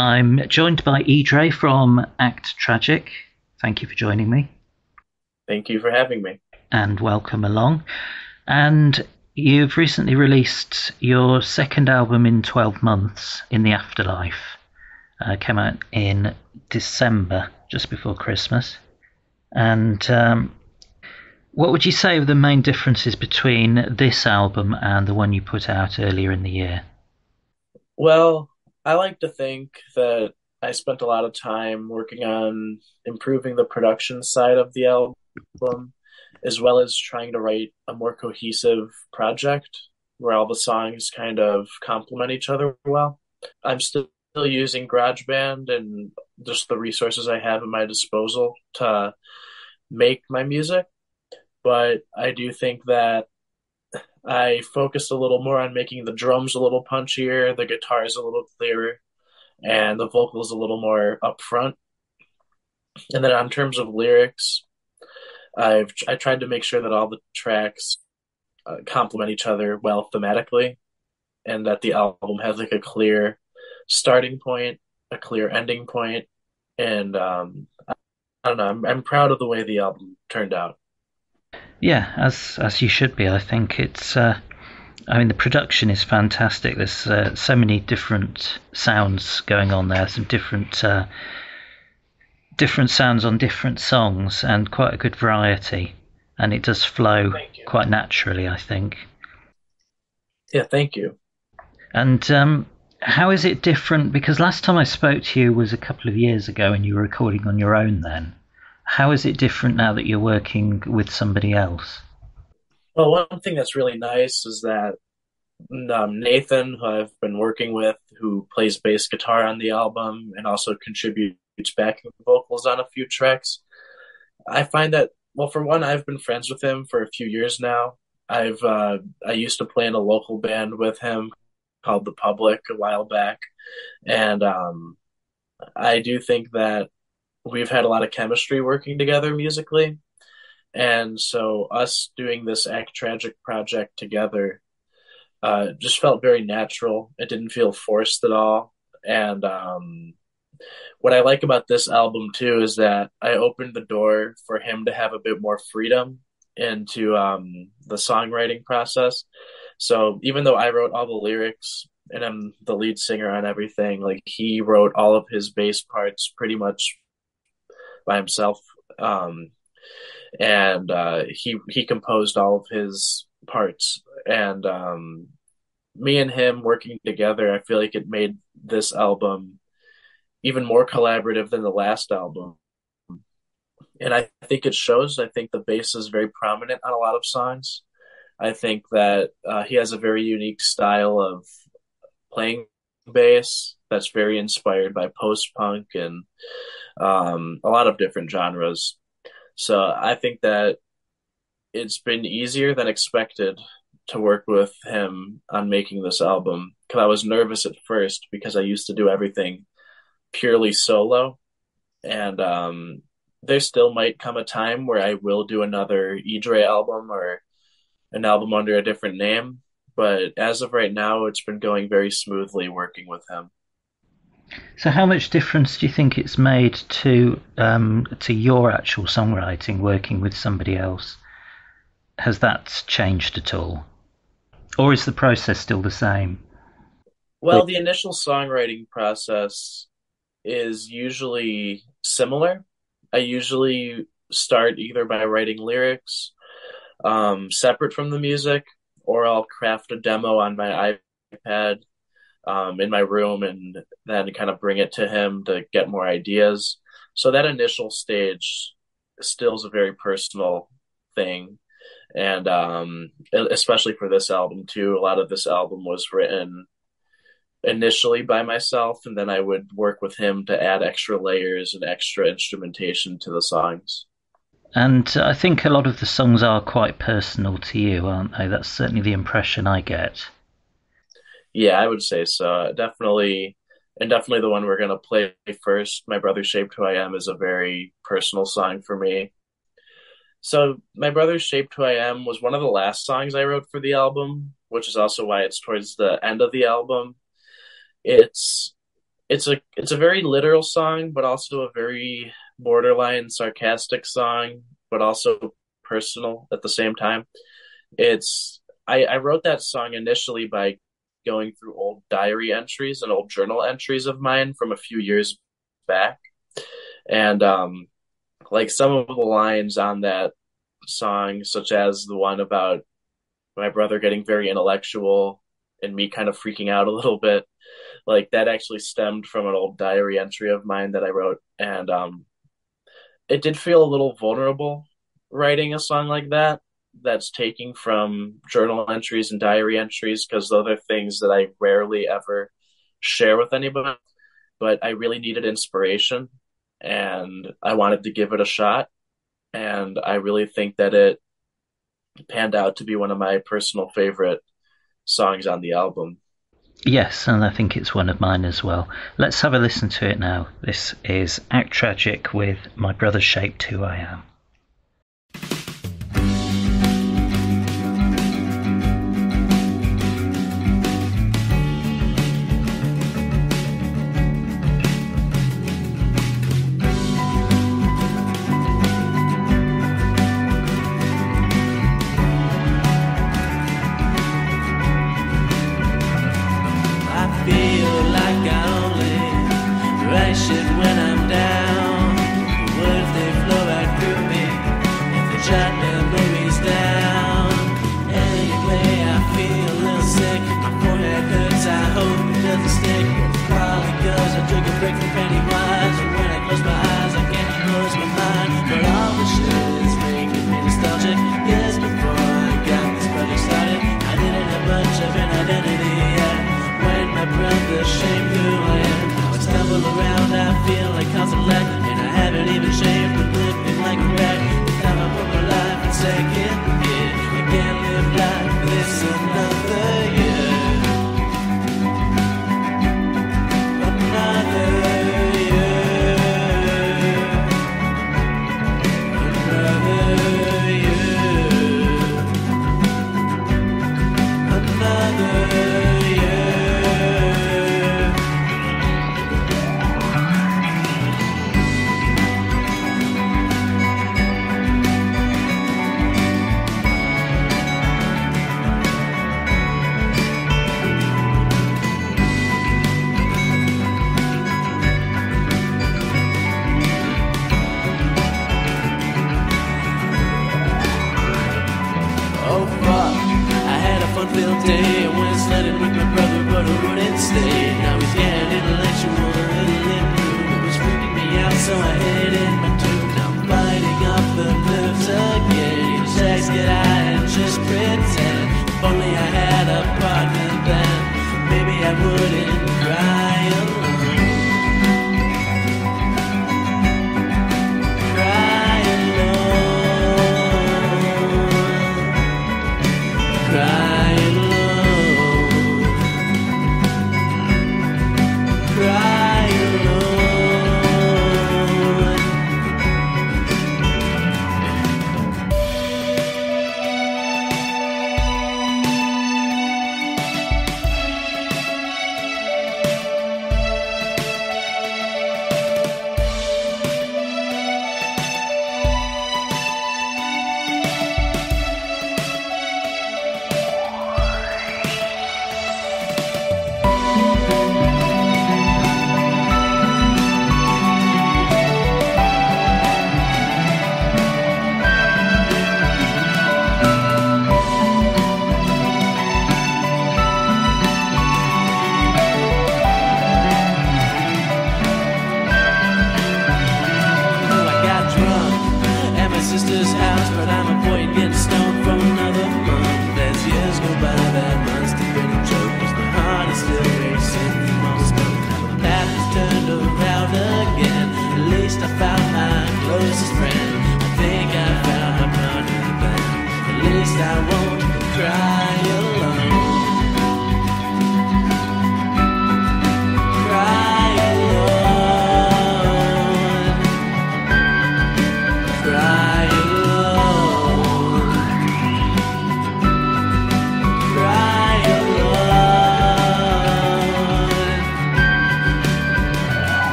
I'm joined by Edre from Act Tragic. Thank you for joining me Thank you for having me. and welcome along. And you've recently released your second album in 12 months, In the Afterlife. Came out in December, just before Christmas. And what would you say are the main differences between this album and the one you put out earlier in the year? Well, I like to think that I spent a lot of time working on improving the production side of the album, as well as trying to write a more cohesive project where all the songs kind of complement each other well. I'm still using GarageBand and just the resources I have at my disposal to make my music, but I do think that I focused a little more on making the drums a little punchier, the guitars a little clearer, and the vocals a little more upfront. And then on terms of lyrics, I tried to make sure that all the tracks complement each other well thematically, and that the album has like a clear starting point, a clear ending point, and I don't know. I'm proud of the way the album turned out. Yeah, as you should be. I think it's. I mean, the production is fantastic. There's so many different sounds going on there. Some different sounds on different songs, and quite a good variety. And it does flow Thank you. quite naturally, I think. Yeah, thank you. And how is it different? Because last time I spoke to you was a couple of years ago, and you were recording on your own then. How is it different now that you're working with somebody else? Well, one thing that's really nice is that Nathan, who I've been working with, who plays bass guitar on the album and also contributes backing vocals on a few tracks. I find that, well, for one, I've been friends with him for a few years now. I used to play in a local band with him called The Public a while back, and I do think that we've had a lot of chemistry working together musically, and so us doing this Act Tragic project together just felt very natural. It didn't feel forced at all. And what I like about this album too is that I opened the door for him to have a bit more freedom into the songwriting process. So even though I wrote all the lyrics and I'm the lead singer on everything, like he wrote all of his bass parts pretty much by himself. Um, and he composed all of his parts. And me and him working together, I feel like it made this album even more collaborative than the last album. And I think it shows. I think the bass is very prominent on a lot of songs. I think that he has a very unique style of playing bass that's very inspired by post punk and a lot of different genres. So I think that it's been easier than expected to work with him on making this album because I was nervous at first because I used to do everything purely solo, and there still might come a time where I will do another Edre album or an album under a different name. But as of right now, it's been going very smoothly working with him. So, how much difference do you think it's made to your actual songwriting working with somebody else? Has that changed at all, or is the process still the same? Well, the initial songwriting process is usually similar. I usually start either by writing lyrics separate from the music, or I'll craft a demo on my iPad in my room and then kind of bring it to him to get more ideas. So that initial stage still is a very personal thing. And especially for this album, too, a lot of this album was written initially by myself, and then I would work with him to add extra layers and extra instrumentation to the songs. And I think a lot of the songs are quite personal to you, aren't they? That's certainly the impression I get. Yeah, I would say so. Definitely, and definitely the one we're gonna play first, "My Brother Shaped Who I Am," is a very personal song for me. So, "My Brother Shaped Who I Am" was one of the last songs I wrote for the album, which is also why it's towards the end of the album. It's it's a very literal song, but also a very borderline sarcastic song, but also personal at the same time. It's I wrote that song initially by going through old diary entries and old journal entries of mine from a few years back. And like some of the lines on that song, such as the one about my brother getting very intellectual and me kind of freaking out a little bit, like that actually stemmed from an old diary entry of mine that I wrote. And it did feel a little vulnerable writing a song like that that's taking from journal entries and diary entries because those are things that I rarely ever share with anybody. But I really needed inspiration and I wanted to give it a shot. And I really think that it panned out to be one of my personal favorite songs on the album. Yes, and I think it's one of mine as well. Let's have a listen to it now. This is Act Tragic with My Brother Shaped Who I Am.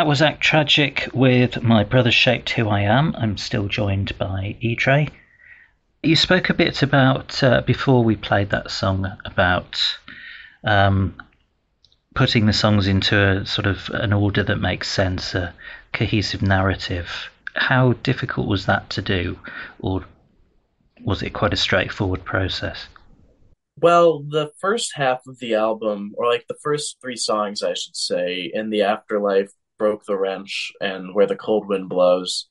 That was Act Tragic with My Brother Shaped Who I Am. I'm still joined by Edre. You spoke a bit about, before we played that song, about um, putting the songs into a sort of an order that makes sense, a cohesive narrative. How difficult was that to do, or was it quite a straightforward process? Well, the first half of the album, or like the first three songs, I should say, in the Afterlife, Broke the Wrench, and Where the Cold Wind Blows,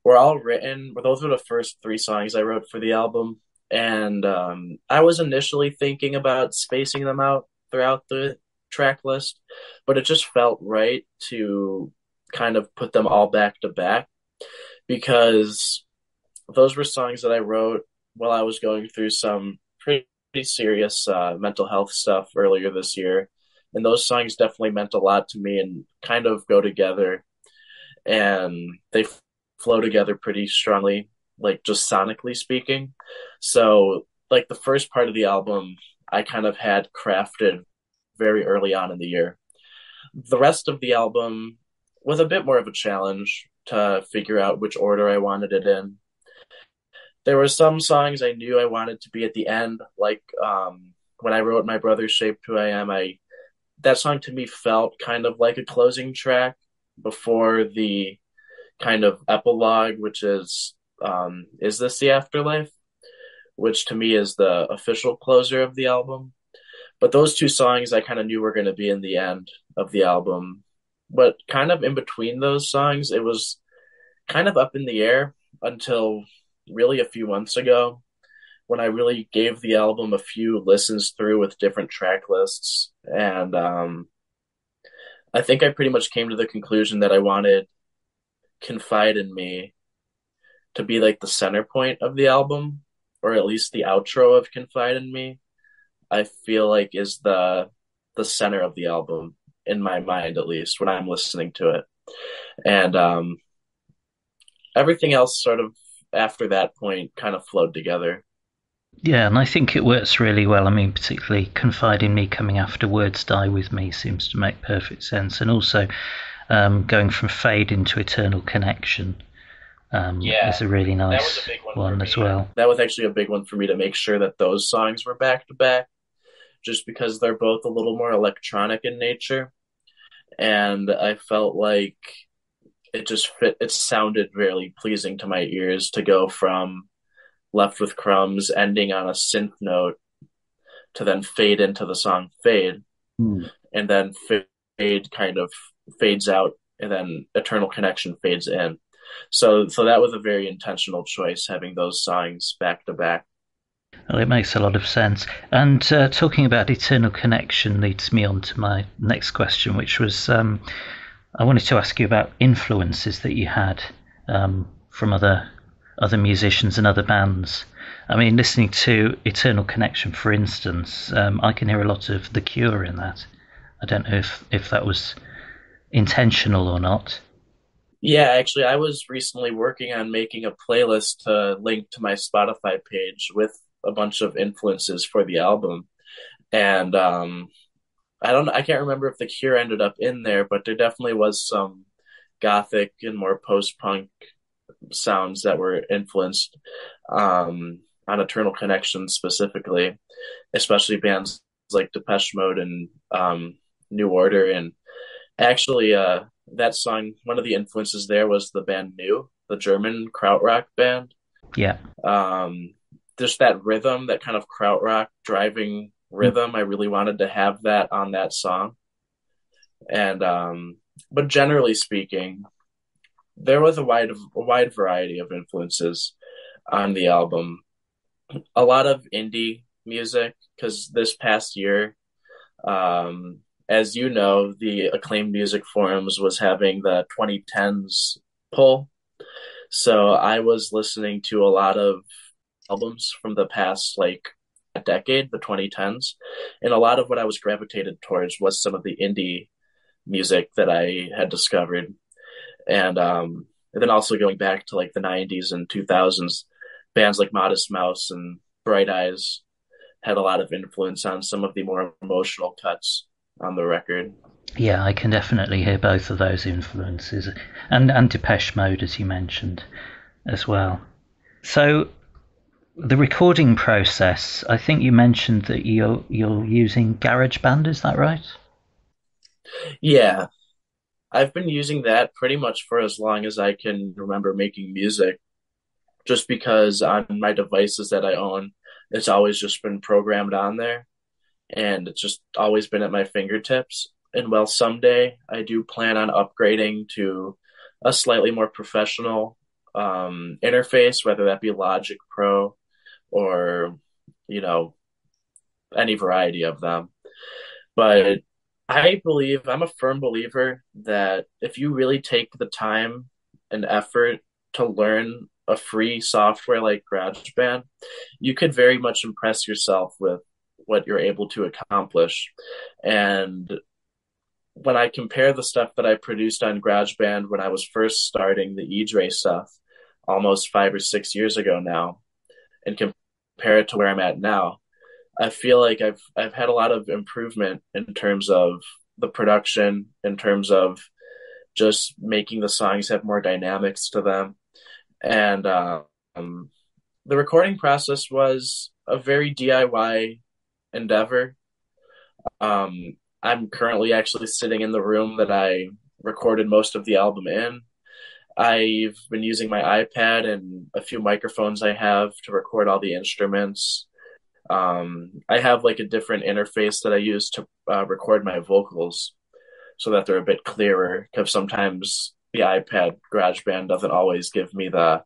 were all written. Those were the first three songs I wrote for the album, and I was initially thinking about spacing them out throughout the track list, but it just felt right to kind of put them all back to back because those were songs that I wrote while I was going through some pretty serious mental health stuff earlier this year. And those songs definitely meant a lot to me and kind of go together. And they flow together pretty strongly, like just sonically speaking. So, like the first part of the album, I kind of had crafted very early on in the year. The rest of the album was a bit more of a challenge to figure out which order I wanted it in. There were some songs I knew I wanted to be at the end, like when I wrote My Brother Shaped Who I Am. I That song to me felt kind of like a closing track before the kind of epilogue, which is this the afterlife? Which to me is the official closer of the album. But those two songs I kind of knew were going to be in the end of the album. But kind of in between those songs, it was kind of up in the air until really a few months ago when I really gave the album a few listens through with different track lists. And I think I pretty much came to the conclusion that I wanted Confide in Me to be like the center point of the album, or at least the outro of Confide in Me. I feel like is the center of the album in my mind, at least when I'm listening to it. And everything else sort of after that point kind of flowed together. Yeah, and I think it works really well. I mean, particularly Confide in Me coming after Words Die With Me seems to make perfect sense. And also going from Fade into Eternal Connection Yeah, is a really that was a nice big one for one as me. well. That was actually a big one for me to make sure that those songs were back to back, just because they're both a little more electronic in nature. And I felt like it just fit, it sounded really pleasing to my ears to go from Left with Crumbs ending on a synth note to then fade into the song Fade, Mm. and then Fade kind of fades out, and then Eternal Connection fades in. So that was a very intentional choice having those songs back to back. Well, it makes a lot of sense. And talking about Eternal Connection leads me on to my next question, which was I wanted to ask you about influences that you had from other musicians and other bands. I mean, listening to Eternal Connection, for instance, I can hear a lot of The Cure in that. I don't know if that was intentional or not. Yeah, actually, I was recently working on making a playlist to link to my Spotify page with a bunch of influences for the album. And I can't remember if The Cure ended up in there, but there definitely was some gothic and more post-punk sounds that were influenced on Eternal Connection specifically, especially bands like Depeche Mode and New Order. And actually, that song, one of the influences there was the band New, the German krautrock band. Yeah. Um, just that rhythm, that kind of krautrock driving Mm. rhythm, I really wanted to have that on that song. And but generally speaking, there was a wide variety of influences on the album. A lot of indie music because this past year, as you know, the acclaimed music forums was having the 2010s poll. So I was listening to a lot of albums from the past like a decade, the 2010s, and a lot of what I was gravitated towards was some of the indie music that I had discovered, and then also going back to like the 90s and 2000s, bands like Modest Mouse and Bright Eyes had a lot of influence on some of the more emotional cuts on the record. Yeah, I can definitely hear both of those influences, and Depeche Mode, as you mentioned, as well. So the recording process, I think you mentioned that you're using GarageBand, is that right? Yeah, I've been using that pretty much for as long as I can remember making music, just because on my devices that I own, it's always just been programmed on there and it's just always been at my fingertips. And while someday I do plan on upgrading to a slightly more professional interface, whether that be Logic Pro or, you know, any variety of them. But I believe, I'm a firm believer that if you really take the time and effort to learn a free software like GarageBand, you could very much impress yourself with what you're able to accomplish. And when I compare the stuff that I produced on GarageBand when I was first starting the Edre stuff almost 5 or 6 years ago now, and compare it to where I'm at now, I feel like I've had a lot of improvement in terms of the production, in terms of just making the songs have more dynamics to them. And the recording process was a very DIY endeavor. I'm currently actually sitting in the room that I recorded most of the album in. I've been using my iPad and a few microphones I have to record all the instruments. I have like a different interface that I use to record my vocals so that they're a bit clearer because sometimes the iPad GarageBand doesn't always give me the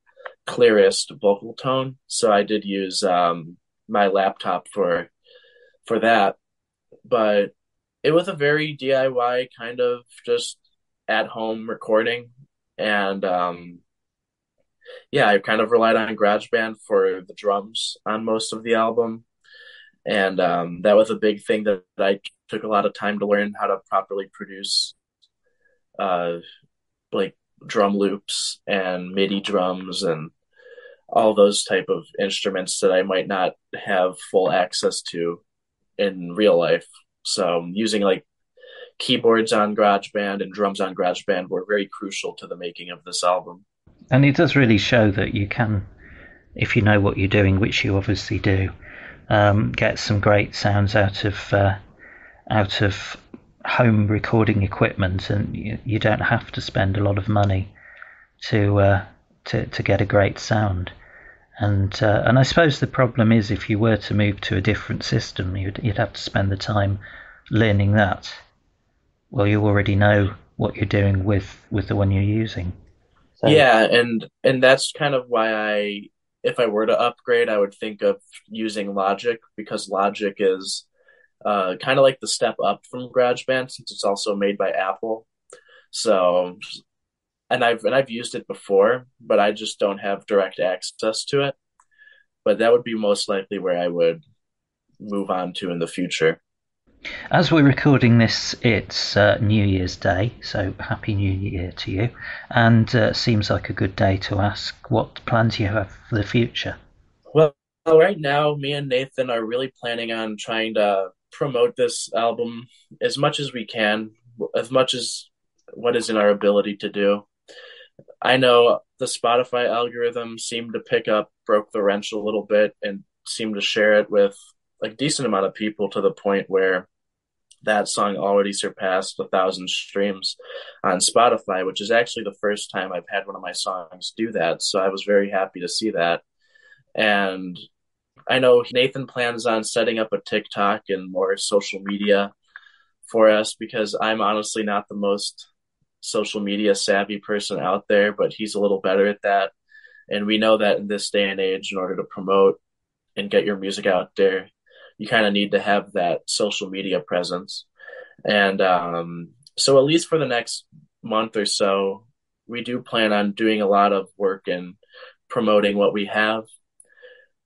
clearest vocal tone. So I did use my laptop for that, but it was a very DIY kind of just at home recording, and yeah, I kind of relied on GarageBand for the drums on most of the album, and that was a big thing that I took a lot of time to learn how to properly produce, uh, like drum loops and MIDI drums and all those type of instruments that I might not have full access to in real life. So using like keyboards on GarageBand and drums on GarageBand were very crucial to the making of this album. And it does really show that you can, if you know what you're doing, which you obviously do, get some great sounds out of home recording equipment, and you don't have to spend a lot of money to to get a great sound. And I suppose the problem is if you were to move to a different system, you'd have to spend the time learning that. Well, you already know what you're doing with the one you're using. So Yeah, and that's kind of why if I were to upgrade, I would think of using Logic because Logic is kind of like the step up from GarageBand since it's also made by Apple. So, and I've used it before, but I just don't have direct access to it. But that would be most likely where I would move on to in the future. as we're recording this, it's New Year's Day, so Happy New Year to you. And seems like a good day to ask what plans you have for the future. Well, right now, me and Nathan are really planning on trying to promote this album as much as we can, as much as what is in our ability to do. I know the Spotify algorithm seemed to pick up Broke the Wrench a little bit and seemed to share it with a decent amount of people to the point where that song already surpassed 1,000 streams on Spotify, which is actually the first time I've had one of my songs do that. So I was very happy to see that. And I know Nathan plans on setting up a TikTok and more social media for us because I'm honestly not the most social media savvy person out there, but he's a little better at that. And we know that in this day and age, in order to promote and get your music out there, you kind of need to have that social media presence. And so, at least for the next month or so, we do plan on doing a lot of work and promoting what we have.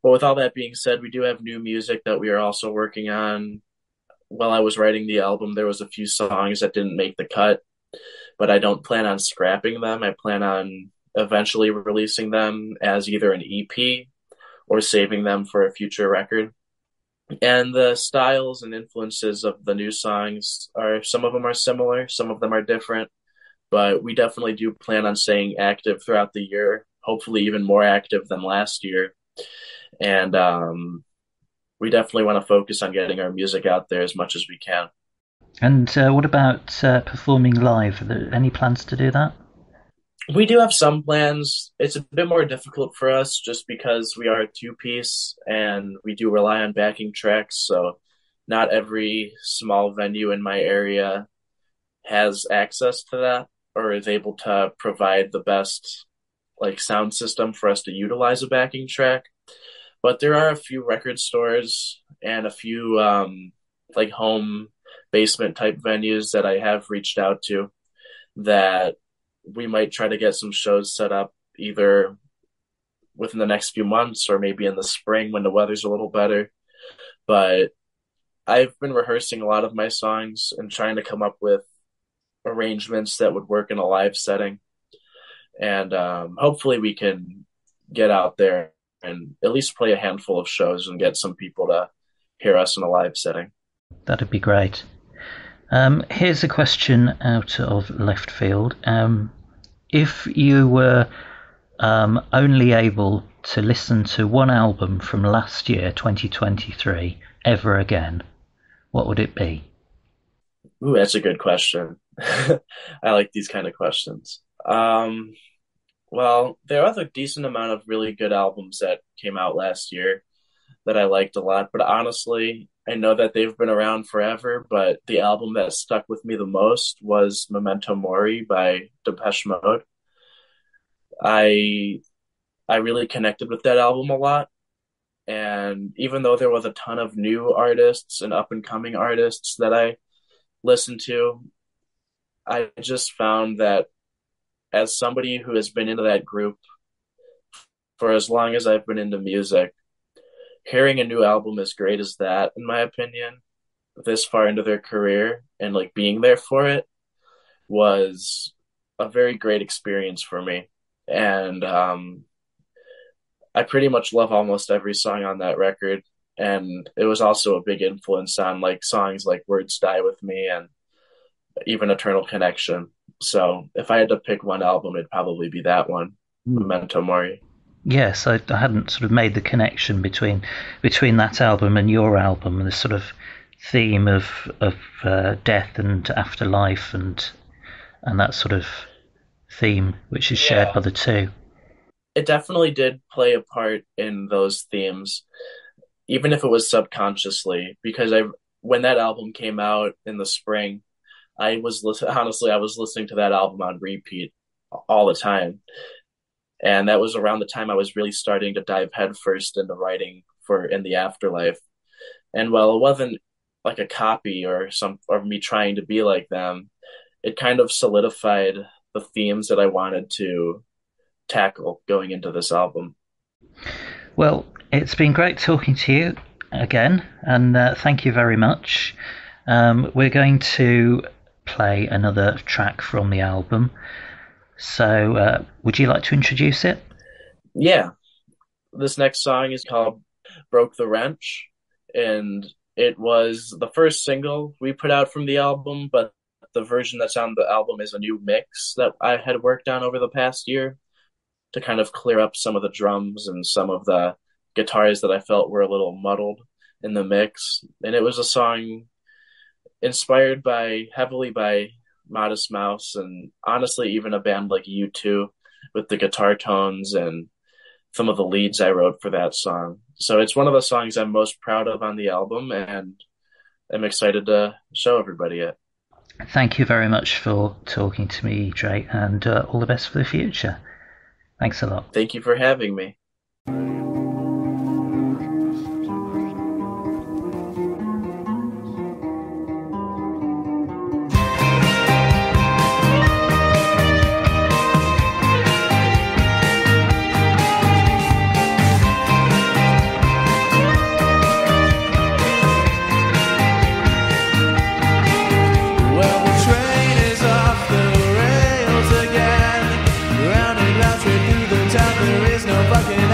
But with all that being said, we do have new music that we are also working on. While I was writing the album, there was a few songs that didn't make the cut, but I don't plan on scrapping them. I plan on eventually releasing them as either an EP or saving them for a future record. And the styles and influences of the new songs are, some of them are similar, some of them are different, but we definitely do plan on staying active throughout the year, hopefully even more active than last year. And we definitely want to focus on getting our music out there as much as we can. And what about performing live? Are there any plans to do that? We do have some plans. It's a bit more difficult for us just because we are a two piece and we do rely on backing tracks. So, not every small venue in my area has access to that or is able to provide the best like sound system for us to utilize a backing track. But there are a few record stores and a few like home basement type venues that I have reached out to that we might try to get some shows set up either within the next few months or maybe in the spring when the weather's a little better. But I've been rehearsing a lot of my songs and trying to come up with arrangements that would work in a live setting. And hopefully we can get out there and at least play a handful of shows and get some people to hear us in a live setting. That'd be great. Here's a question out of left field. If you were only able to listen to one album from last year, 2023, ever again, what would it be? Ooh, that's a good question. I like these kind of questions. Well, there was a decent amount of really good albums that came out last year that I liked a lot, but honestly, I know that they've been around forever, but the album that stuck with me the most was Memento Mori by Depeche Mode. I I really connected with that album a lot, and even though there was a ton of new artists and up and coming artists that I listened to, I just found that as somebody who has been into that group for as long as I've been into music, hearing a new album as great as that, in my opinion, this far into their career and like being there for it was a very great experience for me. And I pretty much love almost every song on that record. And it was also a big influence on like songs like Words Die With Me and even Eternal Connection. So if I had to pick one album, it'd probably be that one, Memento Mori. Yes, I hadn't sort of made the connection between that album and your album, and this sort of theme of death and afterlife and that sort of theme, which is shared by Yeah, the two. it definitely did play a part in those themes, even if it was subconsciously, because I when that album came out in the spring, honestly, I was listening to that album on repeat all the time. And that was around the time I was really starting to dive headfirst into writing for In the Afterlife. And while it wasn't like a copy or me trying to be like them, it kind of solidified the themes that I wanted to tackle going into this album. Well, it's been great talking to you again, and thank you very much. We're going to play another track from the album. So, would you like to introduce it? Yeah, this next song is called Broke the Wrench, and it was the first single we put out from the album, but the version that's on the album is a new mix that I had worked on over the past year to kind of clear up some of the drums and some of the guitars that I felt were a little muddled in the mix. And it was a song inspired heavily by Modest Mouse and honestly even a band like U2 with the guitar tones and some of the leads I wrote for that song. So it's one of the songs I'm most proud of on the album, and I'm excited to show everybody it. Thank you very much for talking to me, Drake, and all the best for the future. Thanks a lot. Thank you for having me. Well, the train is off the rails again. Round and round straight through the town. There is no fucking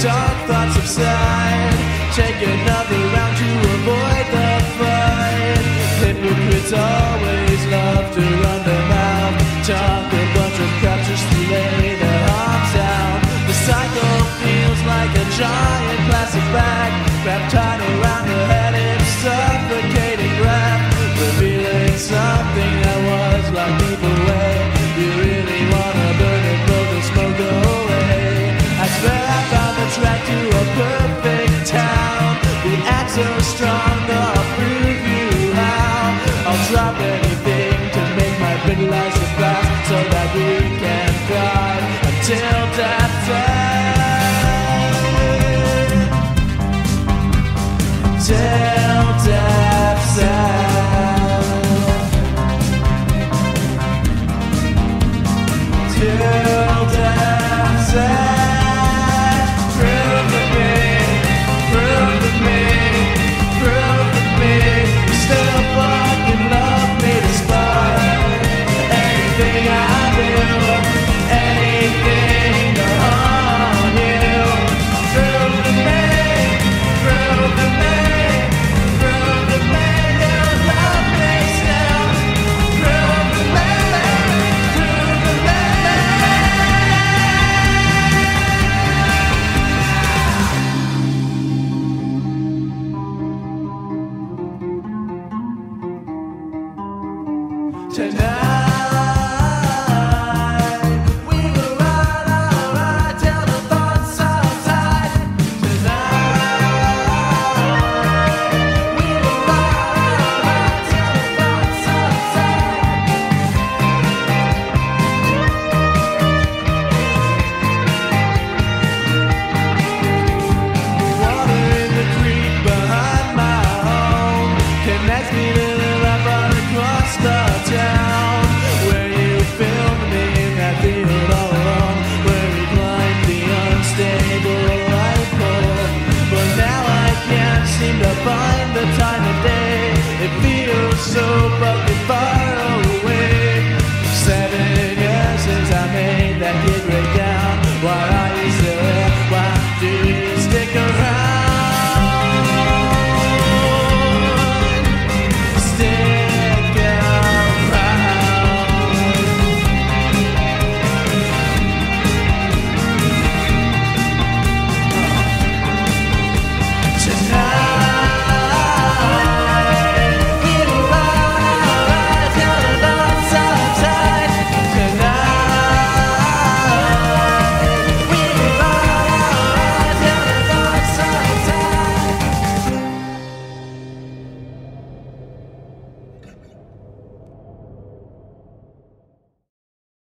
dark thoughts subside. Take another round to avoid the fight. Hypocrites always love to run their mouth, talk a bunch of crap just to lay their arms out. The cycle feels like a giant plastic bag wrapped tight around her head. It's suffocating breath, revealing something that was locked deep away. You really wanna burn it, blow the smoke away. I swear I found the track to a perfect town. The act so strong, I'll prove you how. I'll drop anything to make my big lies fast, so that we can fly until death ends. Till death ends. Till death ends. Tonight